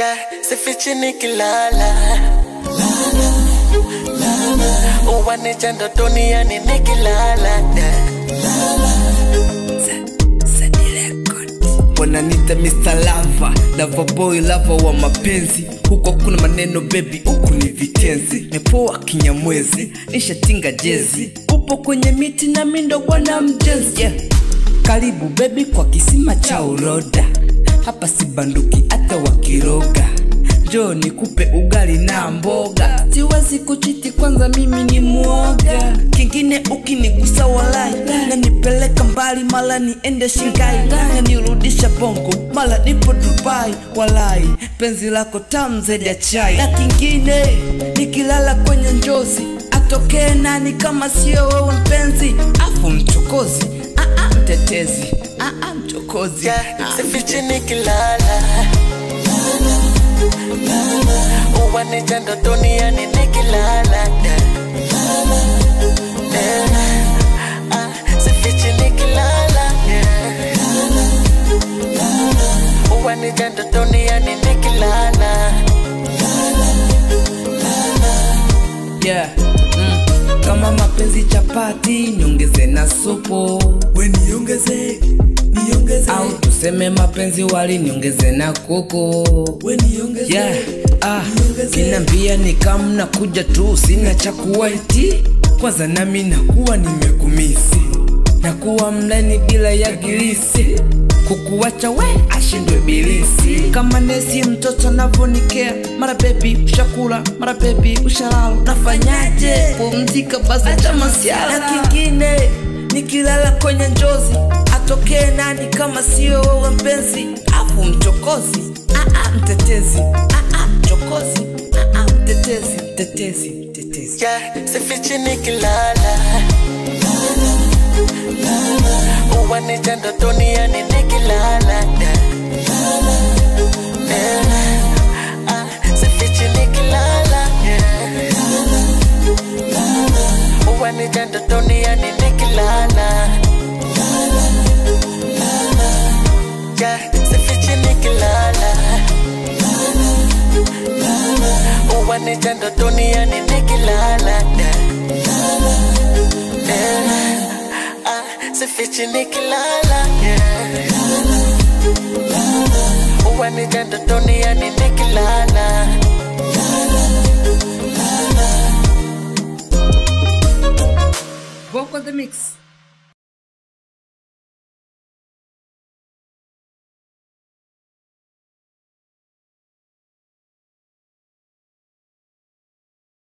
Yeah, sifichi nikilala uwaneja ndotoni yani nikilala Wananita Mr. Lava, Lava boy, lava wa mapenzi. Huko kuna maneno baby, huku ni vitenzi. Mepoa kinyamwezi, nishatinga jezi. Upo kwenye miti na mindo wana mjenzi, yeah. Karibu baby kwa kisima cha uroda. Hapa si banduki hata wakiroga. Jo nikupe ugali na mboga. Siwezi kuchiti kwanza mimi ni muoga. Kingine ukinigusa walai na nipeleka mbali mala niende Shanghai na nirudisha Bongo mala nipo Dubai. Walai penzi lako tamu zaidi ya chai. Na kingine nikilala kwenye njozi atokee nani kama sio wewe mpenzi. Afu mchokozi mtetezi mchokozi. Yeah, sifichi nikilala uwaneja ndotoni yani nikilala sifichi nikilala uwaneja ndotoni yani nikilala yeah. Kama mapenzi chapati niongeze na supu. We niongeze au tuseme mapenzi wali niongeze na kuku. We niongeze yeah. Kinambia ni kama nakuja tu sina cha kuwaiti. Kwanza nami nakuwa nimekumisi. Nakuwa mleni bila ya girisi. Kukuwacha we ashindwe bilisi. Kama nesi mtoto navonikea. Mara baby ushakula, mara baby ushalala. Nafanyaje pumzika basi acha masiala. Na kingine nikilala kwenye njozi atokee nani kama sio wewe mpenzi. Afu mchokozi mtetezi mchokozi mtetezi. Yeah, sifichi nikilala uwaneja ndotoni yani nikilala sifichi nikilala uwaneja ndotoni yani nikilala yeah, sifichi nikilala uwaneja ndotoni yani nikilala sifichi nikilala uwaneja ndotoni yani nikilala. Vocal the mix.